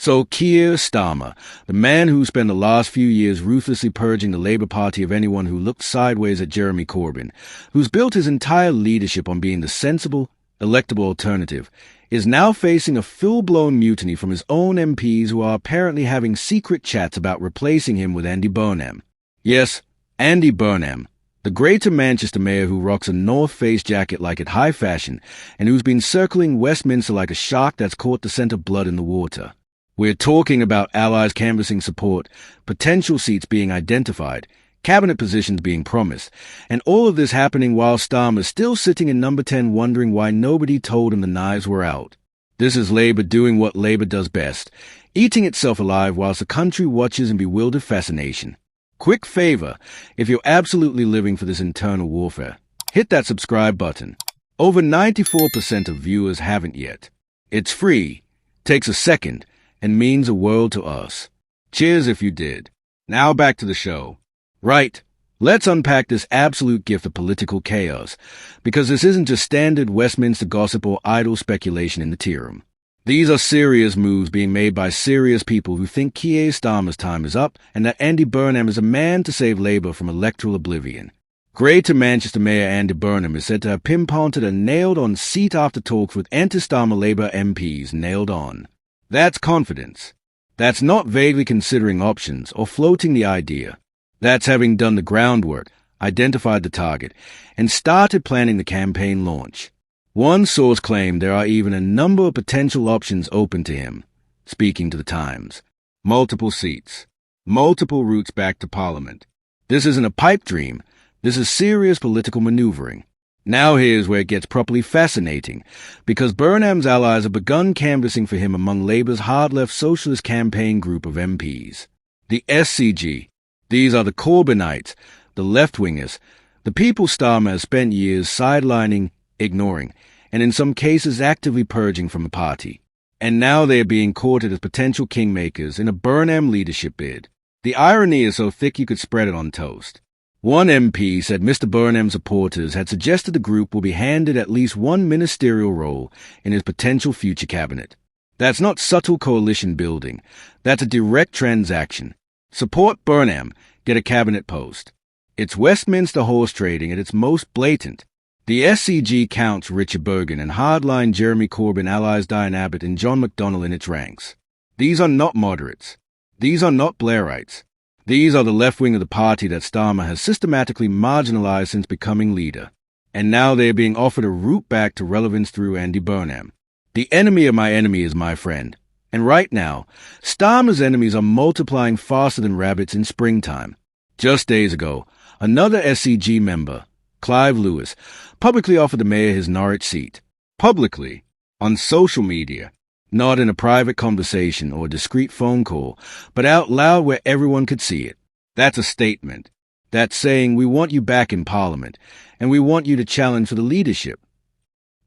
So Keir Starmer, the man who spent the last few years ruthlessly purging the Labour Party of anyone who looked sideways at Jeremy Corbyn, who's built his entire leadership on being the sensible, electable alternative, is now facing a full-blown mutiny from his own MPs who are apparently having secret chats about replacing him with Andy Burnham. Yes, Andy Burnham, the Greater Manchester mayor who rocks a North Face jacket like it's high fashion and who's been circling Westminster like a shark that's caught the scent of blood in the water. We're talking about allies canvassing support, potential seats being identified, cabinet positions being promised, and all of this happening while Starmer's still sitting in number 10 wondering why nobody told him the knives were out. This is Labour doing what Labour does best, eating itself alive whilst the country watches in bewildered fascination. Quick favour, if you're absolutely living for this internal warfare, hit that subscribe button. Over 94% of viewers haven't yet. It's free, takes a second, and means a world to us. Cheers if you did. Now back to the show. Right, let's unpack this absolute gift of political chaos, because this isn't just standard Westminster gossip or idle speculation in the tea room. These are serious moves being made by serious people who think Keir Starmer's time is up and that Andy Burnham is a man to save Labour from electoral oblivion. Greater Manchester Mayor Andy Burnham is said to have pinpointed a nailed-on seat after talks with anti-Starmer Labour MPs nailed on. That's confidence. That's not vaguely considering options or floating the idea. That's having done the groundwork, identified the target, and started planning the campaign launch. One source claimed there are even a number of potential options open to him, speaking to the Times. Multiple seats. Multiple routes back to Parliament. This isn't a pipe dream. This is serious political maneuvering. Now here's where it gets properly fascinating, because Burnham's allies have begun canvassing for him among Labour's hard-left socialist campaign group of MPs. The SCG. These are the Corbynites, the left-wingers, the people Starmer has spent years sidelining, ignoring, and in some cases actively purging from the party. And now they are being courted as potential kingmakers in a Burnham leadership bid. The irony is so thick you could spread it on toast. One MP said Mr. Burnham's supporters had suggested the group will be handed at least one ministerial role in his potential future cabinet. That's not subtle coalition building. That's a direct transaction. Support Burnham, get a cabinet post. It's Westminster horse trading at its most blatant. The SCG counts Richard Bergen and hardline Jeremy Corbyn allies Diane Abbott and John McDonnell in its ranks. These are not moderates. These are not Blairites. These are the left wing of the party that Starmer has systematically marginalized since becoming leader. And now they are being offered a route back to relevance through Andy Burnham. The enemy of my enemy is my friend. And right now, Starmer's enemies are multiplying faster than rabbits in springtime. Just days ago, another SCG member, Clive Lewis, publicly offered the mayor his Norwich seat. Publicly, on social media. Not in a private conversation or a discreet phone call, but out loud where everyone could see it. That's a statement. That's saying we want you back in Parliament, and we want you to challenge for the leadership.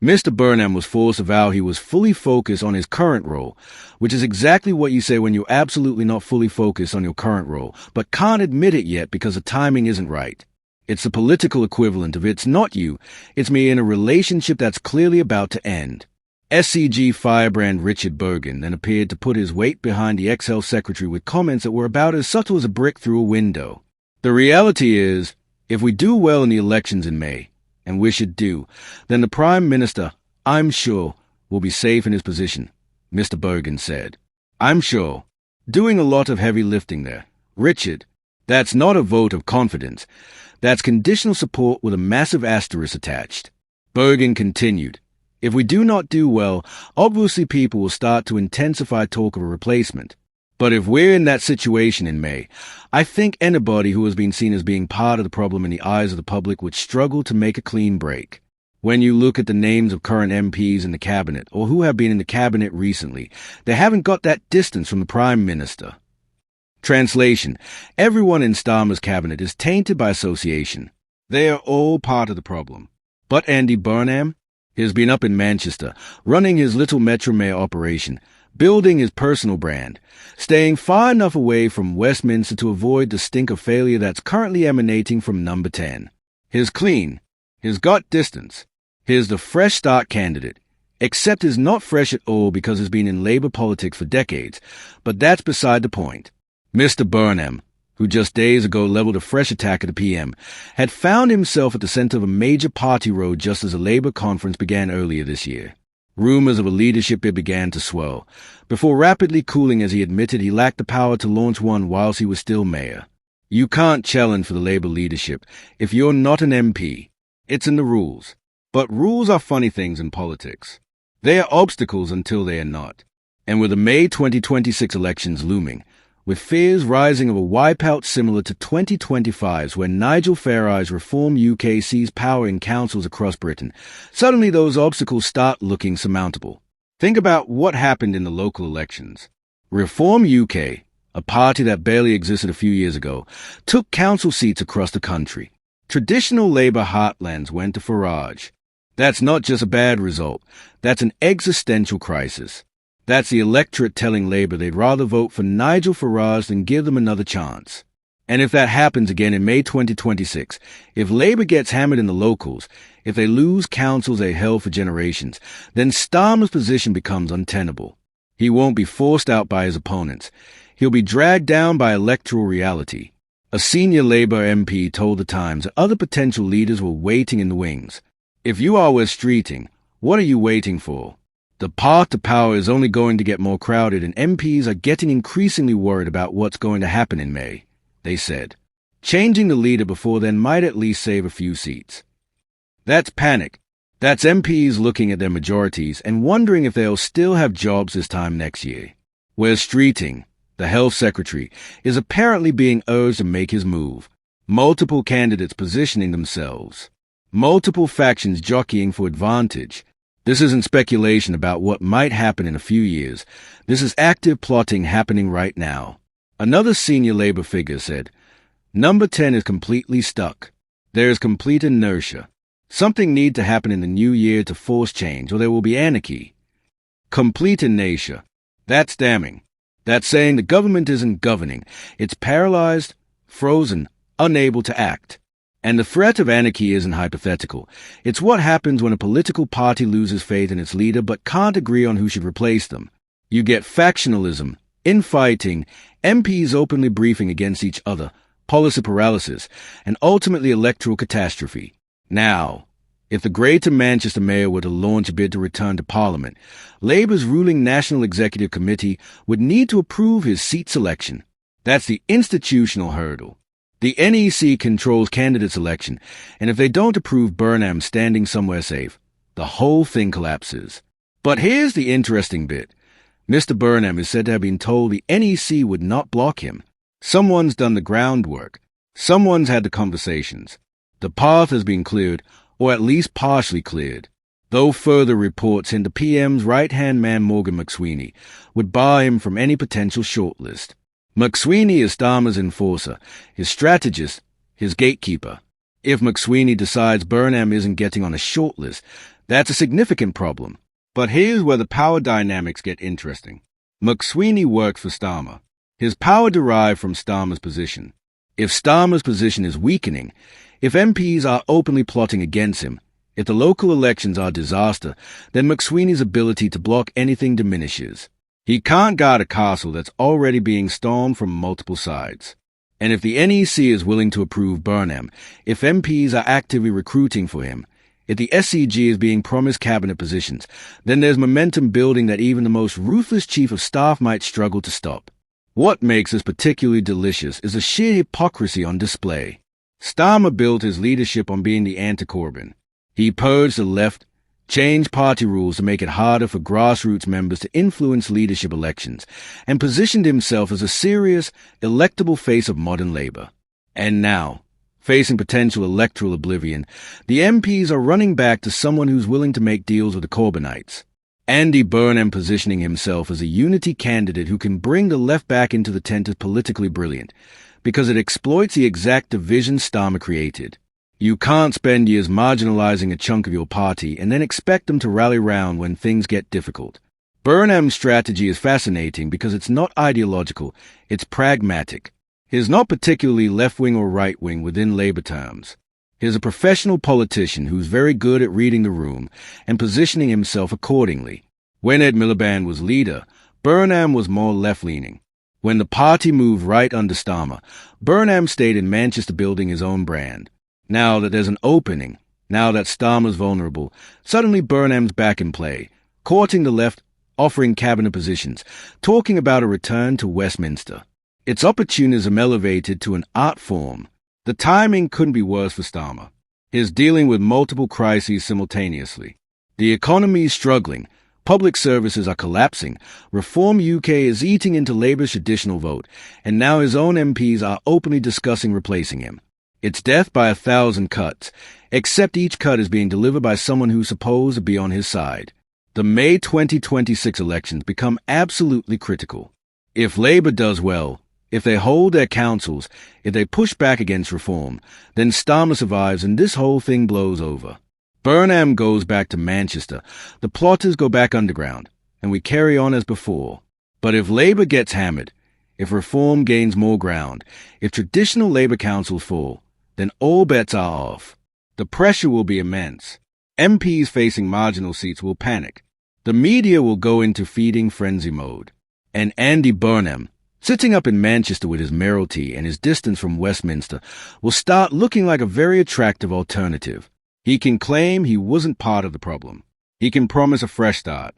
Mr. Burnham was forced to vow he was fully focused on his current role, which is exactly what you say when you're absolutely not fully focused on your current role, but can't admit it yet because the timing isn't right. It's the political equivalent of it's not you, it's me in a relationship that's clearly about to end. SCG firebrand Richard Bergen then appeared to put his weight behind the ex-Health Secretary with comments that were about as subtle as a brick through a window. The reality is, if we do well in the elections in May, and we should do, then the Prime Minister, I'm sure, will be safe in his position, Mr. Bergen said. I'm sure. Doing a lot of heavy lifting there. Richard, that's not a vote of confidence. That's conditional support with a massive asterisk attached. Bergen continued. If we do not do well, obviously people will start to intensify talk of a replacement. But if we're in that situation in May, I think anybody who has been seen as being part of the problem in the eyes of the public would struggle to make a clean break. When you look at the names of current MPs in the cabinet, or who have been in the cabinet recently, they haven't got that distance from the Prime Minister. Translation: everyone in Starmer's cabinet is tainted by association. They are all part of the problem. But Andy Burnham? He's been up in Manchester, running his little Metro Mayor operation, building his personal brand, staying far enough away from Westminster to avoid the stink of failure that's currently emanating from number 10. He's clean. He's got distance. He's the fresh start candidate. except is not fresh at all because he's been in Labour politics for decades, but that's beside the point. Mr. Burnham, who just days ago levelled a fresh attack at the PM, had found himself at the centre of a major party row just as a Labour conference began earlier this year. Rumours of a leadership bid began to swell, before rapidly cooling as he admitted he lacked the power to launch one whilst he was still mayor. You can't challenge for the Labour leadership if you're not an MP. It's in the rules. But rules are funny things in politics. They are obstacles until they are not. And with the May 2026 elections looming, with fears rising of a wipeout similar to 2025's when Nigel Farage's Reform UK seized power in councils across Britain, suddenly those obstacles start looking surmountable. Think about what happened in the local elections. Reform UK, a party that barely existed a few years ago, took council seats across the country. Traditional Labour heartlands went to Farage. That's not just a bad result. That's an existential crisis. That's the electorate telling Labour they'd rather vote for Nigel Farage than give them another chance. And if that happens again in May 2026, if Labour gets hammered in the locals, if they lose councils they held for generations, then Starmer's position becomes untenable. He won't be forced out by his opponents. He'll be dragged down by electoral reality. A senior Labour MP told The Times that other potential leaders were waiting in the wings. If you are West Streeting, what are you waiting for? The path to power is only going to get more crowded and MPs are getting increasingly worried about what's going to happen in May, they said. Changing the leader before then might at least save a few seats. That's panic. That's MPs looking at their majorities and wondering if they'll still have jobs this time next year. West Streeting, the Health Secretary, is apparently being urged to make his move. Multiple candidates positioning themselves. Multiple factions jockeying for advantage. This isn't speculation about what might happen in a few years. This is active plotting happening right now. Another senior Labour figure said, Number 10 is completely stuck. There is complete inertia. Something needs to happen in the new year to force change, or there will be anarchy. Complete inertia. That's damning. That's saying the government isn't governing. It's paralyzed, frozen, unable to act. And the threat of anarchy isn't hypothetical. It's what happens when a political party loses faith in its leader but can't agree on who should replace them. You get factionalism, infighting, MPs openly briefing against each other, policy paralysis, and ultimately electoral catastrophe. Now, if the Greater Manchester Mayor were to launch a bid to return to Parliament, Labour's ruling National Executive Committee would need to approve his seat selection. That's the institutional hurdle. The NEC controls candidate selection, and if they don't approve Burnham standing somewhere safe, the whole thing collapses. But here's the interesting bit. Mr. Burnham is said to have been told the NEC would not block him. Someone's done the groundwork. Someone's had the conversations. The path has been cleared, or at least partially cleared, though further reports hint the PM's right-hand man Morgan McSweeney would bar him from any potential shortlist. McSweeney is Starmer's enforcer, his strategist, his gatekeeper. If McSweeney decides Burnham isn't getting on a shortlist, that's a significant problem. But here's where the power dynamics get interesting. McSweeney works for Starmer. His power derived from Starmer's position. If Starmer's position is weakening, if MPs are openly plotting against him, if the local elections are a disaster, then McSweeney's ability to block anything diminishes. He can't guard a castle that's already being stormed from multiple sides. And if the NEC is willing to approve Burnham, if MPs are actively recruiting for him, if the SCG is being promised cabinet positions, then there's momentum building that even the most ruthless chief of staff might struggle to stop. What makes this particularly delicious is the sheer hypocrisy on display. Starmer built his leadership on being the anti-Corbyn. He purged the left, changed party rules to make it harder for grassroots members to influence leadership elections, and positioned himself as a serious, electable face of modern Labour. And now, facing potential electoral oblivion, the MPs are running back to someone who's willing to make deals with the Corbynites. Andy Burnham positioning himself as a unity candidate who can bring the left back into the tent is politically brilliant, because it exploits the exact division Starmer created. You can't spend years marginalizing a chunk of your party and then expect them to rally round when things get difficult. Burnham's strategy is fascinating because it's not ideological, it's pragmatic. He's not particularly left-wing or right-wing within Labour terms. He's a professional politician who's very good at reading the room and positioning himself accordingly. When Ed Miliband was leader, Burnham was more left-leaning. When the party moved right under Starmer, Burnham stayed in Manchester building his own brand. Now that there's an opening, now that Starmer's vulnerable, suddenly Burnham's back in play, courting the left, offering cabinet positions, talking about a return to Westminster. Its opportunism elevated to an art form. The timing couldn't be worse for Starmer. He's dealing with multiple crises simultaneously. The economy is struggling. Public services are collapsing. Reform UK is eating into Labour's traditional vote, and now his own MPs are openly discussing replacing him. It's death by 1,000 cuts, except each cut is being delivered by someone who's supposed to be on his side. The May 2026 elections become absolutely critical. If Labour does well, if they hold their councils, if they push back against reform, then Starmer survives and this whole thing blows over. Burnham goes back to Manchester, the plotters go back underground, and we carry on as before. But if Labour gets hammered, if reform gains more ground, if traditional Labour councils fall, then all bets are off. The pressure will be immense. MPs facing marginal seats will panic. The media will go into feeding frenzy mode. And Andy Burnham, sitting up in Manchester with his mayoralty and his distance from Westminster, will start looking like a very attractive alternative. He can claim he wasn't part of the problem. He can promise a fresh start.